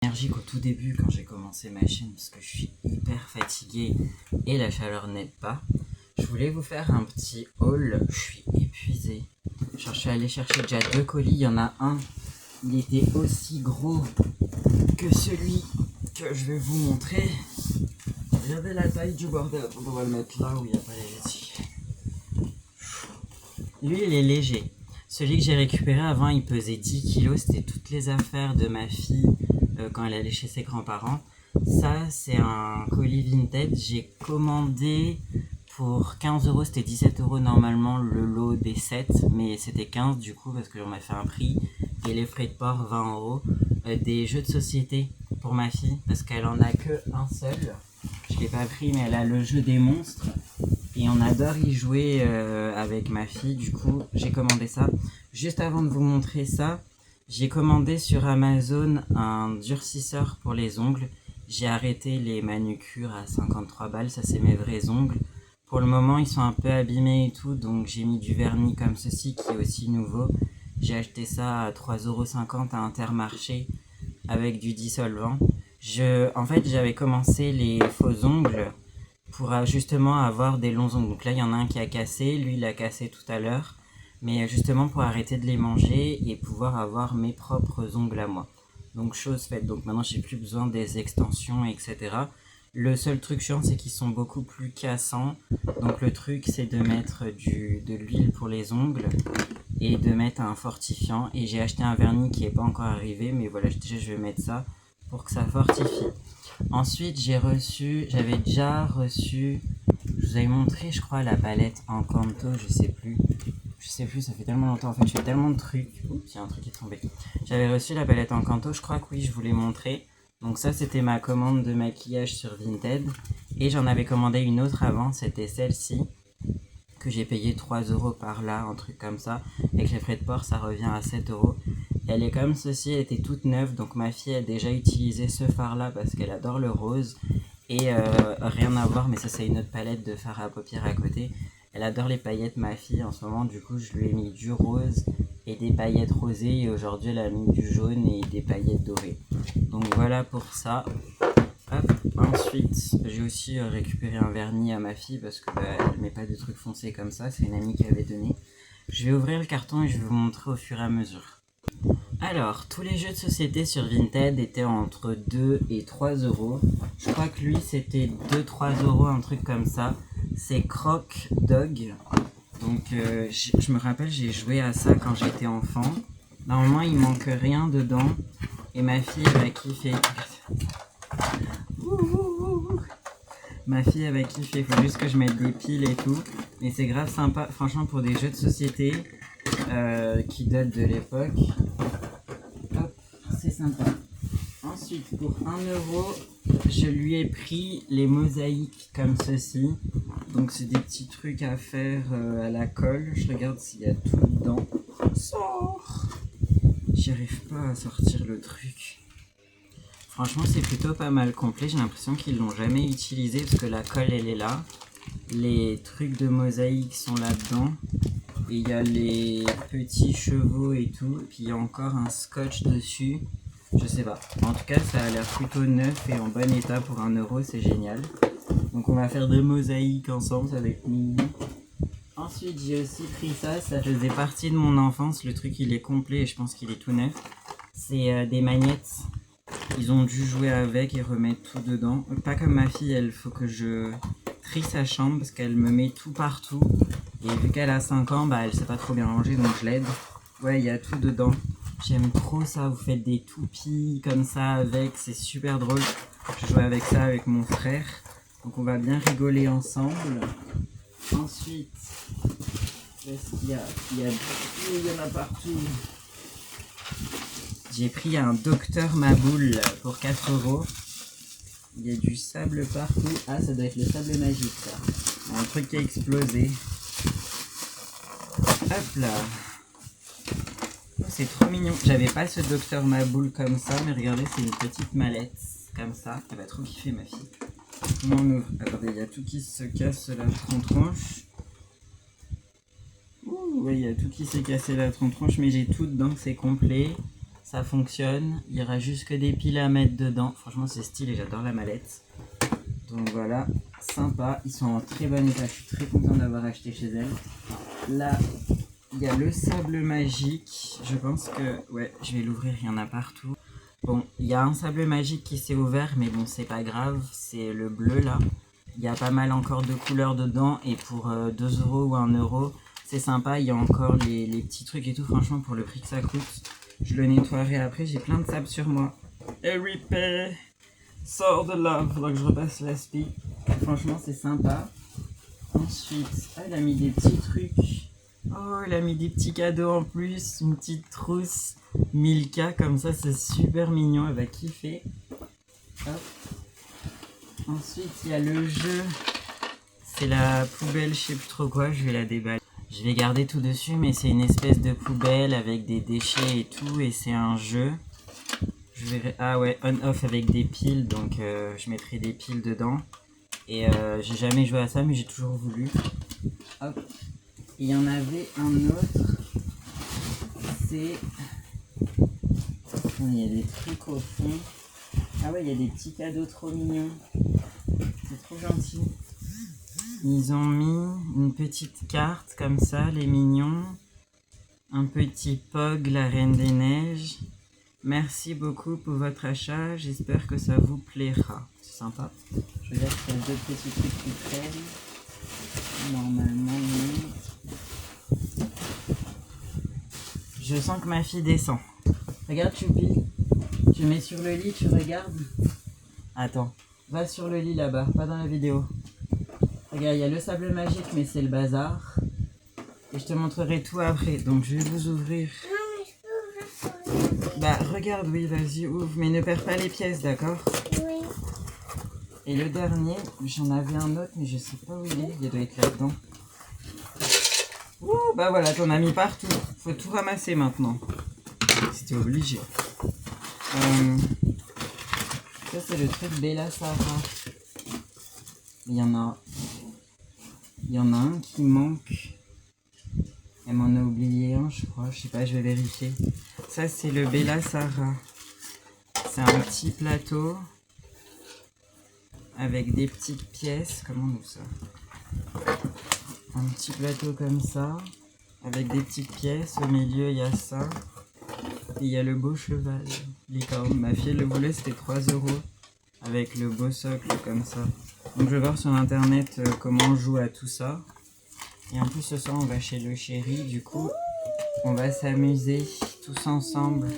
Énergique au tout début quand j'ai commencé ma chaîne parce que je suis hyper fatigué et la chaleur n'aide pas. Je voulais vous faire un petit haul, je suis épuisé. Genre, je suis allé chercher déjà 2 colis, il y en a un, il était aussi gros que celui que je vais vous montrer. Regardez la taille du bordel, on va le mettre là où il n'y a pas les étiquettes. Lui il est léger. Celui que j'ai récupéré avant il pesait 10 kilos, c'était toutes les affaires de ma fille quand elle allait chez ses grands-parents. Ça c'est un colis vintage, j'ai commandé pour 15 euros, c'était 17 euros normalement le lot des 7, mais c'était 15 du coup parce qu'on m'a fait un prix et les frais de port 20 euros. Des jeux de société pour ma fille parce qu'elle en a que un seul. Je l'ai pas pris mais elle a le jeu des monstres et on adore y jouer avec ma fille. Du coup j'ai commandé ça. Juste avant de vous montrer ça, j'ai commandé sur Amazon un durcisseur pour les ongles. J'ai arrêté les manucures à 53 balles, ça c'est mes vrais ongles. Pour le moment ils sont un peu abîmés et tout, donc j'ai mis du vernis comme ceci qui est aussi nouveau. J'ai acheté ça à 3,50 € à Intermarché avec du dissolvant. En fait j'avais commencé les faux ongles pour justement avoir des longs ongles. Donc là il y en a un qui a cassé, lui il a cassé tout à l'heure. Mais justement pour arrêter de les manger et pouvoir avoir mes propres ongles à moi. Donc chose faite, donc maintenant j'ai plus besoin des extensions etc. Le seul truc chiant c'est qu'ils sont beaucoup plus cassants. Donc le truc c'est de mettre de l'huile pour les ongles et de mettre un fortifiant. Et j'ai acheté un vernis qui n'est pas encore arrivé, mais voilà, déjà je vais mettre ça pour que ça fortifie. Ensuite j'avais déjà reçu, je vous avais montré je crois la palette Encanto, je sais plus, ça fait tellement longtemps, en fait je fais tellement de trucs. Oups, il y a un truc qui est tombé. J'avais reçu la palette Encanto, je crois que oui, je vous l'ai montré. Donc ça c'était ma commande de maquillage sur Vinted. Et j'en avais commandé une autre avant, c'était celle-ci, que j'ai payé 3 € par là, un truc comme ça. Avec les frais de port ça revient à 7 €. Elle est comme ceci, elle était toute neuve, donc ma fille a déjà utilisé ce fard là parce qu'elle adore le rose. Et rien à voir, mais ça c'est une autre palette de fard à paupières à côté. Elle adore les paillettes ma fille en ce moment, du coup je lui ai mis du rose et des paillettes rosées. Et aujourd'hui elle a mis du jaune et des paillettes dorées. Donc voilà pour ça. Hop. Ensuite j'ai aussi récupéré un vernis à ma fille parce que elle met pas de trucs foncés comme ça, c'est une amie qui avait donné. Je vais ouvrir le carton et je vais vous montrer au fur et à mesure. Alors, tous les jeux de société sur Vinted étaient entre 2 et 3 €. Je crois que lui c'était 2-3 €, un truc comme ça. C'est Croc Dog. Donc je me rappelle, j'ai joué à ça quand j'étais enfant. Normalement il manque rien dedans. Et ma fille va kiffer. Ma fille elle va kiffer, il faut juste que je mette des piles et tout. Mais c'est grave sympa, franchement pour des jeux de société qui datent de l'époque. C'est sympa. Ensuite, pour 1 €, je lui ai pris les mosaïques comme ceci. Donc c'est des petits trucs à faire à la colle. Je regarde s'il y a tout dedans. Sors. J'y arrive pas à sortir le truc. Franchement c'est plutôt pas mal complet. J'ai l'impression qu'ils l'ont jamais utilisé parce que la colle elle est là. Les trucs de mosaïque sont là-dedans. Et il y a les petits chevaux et tout. Et puis il y a encore un scotch dessus. Je sais pas. En tout cas, ça a l'air plutôt neuf et en bon état pour 1 €. C'est génial. Donc on va faire des mosaïques ensemble. Ça va être mignon. Ensuite, j'ai aussi pris ça. Ça faisait partie de mon enfance. Le truc, il est complet et je pense qu'il est tout neuf. C'est des magnettes. Ils ont dû jouer avec et remettre tout dedans. Pas comme ma fille, il faut que je trie sa chambre parce qu'elle me met tout partout. Et vu qu'elle a 5 ans, elle sait pas trop bien ranger, donc je l'aide. Ouais, il y a tout dedans. J'aime trop ça, vous faites des toupies comme ça avec, c'est super drôle. Je jouais avec ça avec mon frère. Donc on va bien rigoler ensemble. Ensuite, qu'est-ce qu'il y a? Il y en a partout. J'ai pris un Docteur Maboule pour 4 €. Il y a du sable partout. Ah, ça doit être le sable magique, ça. Un truc qui a explosé. Hop là. Oh, c'est trop mignon. J'avais pas ce Docteur Maboule comme ça, mais regardez, c'est une petite mallette comme ça. Elle va trop kiffer, ma fille. Comment on ouvre? Attendez, il y a tout qui se casse la tronche. Ouh, ouais, il y a tout qui s'est cassé la tronche, mais j'ai tout dedans, c'est complet. Ça fonctionne. Il y aura juste que des piles à mettre dedans. Franchement, c'est stylé, j'adore la mallette. Donc voilà, sympa. Ils sont en très bon état. Je suis très content d'avoir acheté chez elle. Là, il y a le sable magique. Je pense que... Ouais, je vais l'ouvrir, il y en a partout. Bon, il y a un sable magique qui s'est ouvert, mais bon, c'est pas grave. C'est le bleu, là. Il y a pas mal encore de couleurs dedans. Et pour 2 € ou 1 €, c'est sympa. Il y a encore les petits trucs et tout. Franchement, pour le prix que ça coûte, je le nettoierai après. J'ai plein de sable sur moi. Et repair, sort de là. Faudra que je repasse l'aspi. Franchement, c'est sympa. Ensuite, elle a mis des petits trucs. Oh, elle a mis des petits cadeaux en plus. Une petite trousse Milka comme ça, c'est super mignon. Elle va kiffer. Hop. Ensuite, il y a le jeu. C'est la poubelle, je sais plus trop quoi. Je vais la déballer. Je vais garder tout dessus, mais c'est une espèce de poubelle avec des déchets et tout. Et c'est un jeu. Je verrai. Ah ouais, on-off avec des piles. Donc, je mettrai des piles dedans. Et j'ai jamais joué à ça, mais j'ai toujours voulu. Hop. Il y en avait un autre. C'est... Il y a des trucs au fond. Ah ouais, il y a des petits cadeaux trop mignons. C'est trop gentil. Ils ont mis une petite carte comme ça, les mignons. Un petit Pog, la Reine des Neiges. Merci beaucoup pour votre achat. J'espère que ça vous plaira. C'est sympa. Je regarde s'il y a d'autres petits trucs qui traînent. Normalement, non. Je sens que ma fille descend. Regarde, Choupi. Tu mets sur le lit, tu regardes. Attends. Va sur le lit là-bas, pas dans la vidéo. Regarde, il y a le sable magique, mais c'est le bazar. Et je te montrerai tout après. Donc, je vais vous ouvrir. Bah, regarde, oui, vas-y, ouvre. Mais ne perds pas les pièces, d'accord? Oui. Et le dernier, j'en avais un autre, mais je sais pas où il est. Il doit être là-dedans. Ouh, bah voilà, t'en as mis partout. Faut tout ramasser maintenant. C'était obligé. Ça, c'est le truc Bella Sarah. Il y en a un qui manque. Elle m'en a oublié un, je crois. Je sais pas, je vais vérifier. Ça, c'est le Bella Sarah. C'est un petit plateau avec des petites pièces. Comment on ouvre ça? Un petit plateau comme ça, avec des petites pièces. Au milieu, il y a ça. Et il y a le beau cheval, licorne. Ma fille elle le voulait, c'était 3 €. Avec le beau socle comme ça. Donc je vais voir sur internet comment on joue à tout ça. Et en plus ce soir on va chez le chéri. Du coup on va s'amuser tous ensemble.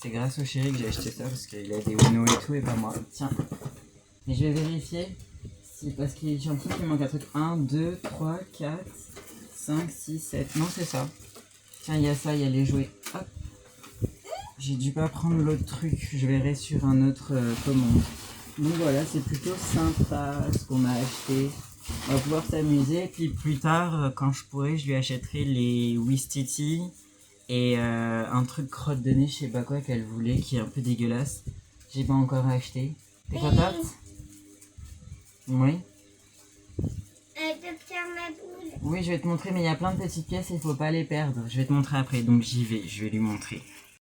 C'est grâce au chéri que j'ai acheté ça parce qu'il a des Uno et tout et pas moi. Tiens. Mais je vais vérifier. Si, parce qu'il est gentil, il manque un truc. 1, 2, 3, 4, 5, 6, 7. Non c'est ça. Tiens, il y a ça, il y a les jouets. Hop. J'ai dû pas prendre l'autre truc. Je verrai sur un autre commande. Donc voilà, c'est plutôt sympa ce qu'on a acheté. On va pouvoir s'amuser. Et puis plus tard, quand je pourrai, je lui achèterai les Wistiti et un truc crotte de nez, je sais pas quoi qu'elle voulait, qui est un peu dégueulasse. J'ai pas encore acheté. T'es contente? Oui. Oui, je vais te montrer, mais il y a plein de petites pièces et il faut pas les perdre. Je vais te montrer après, donc j'y vais, je vais lui montrer.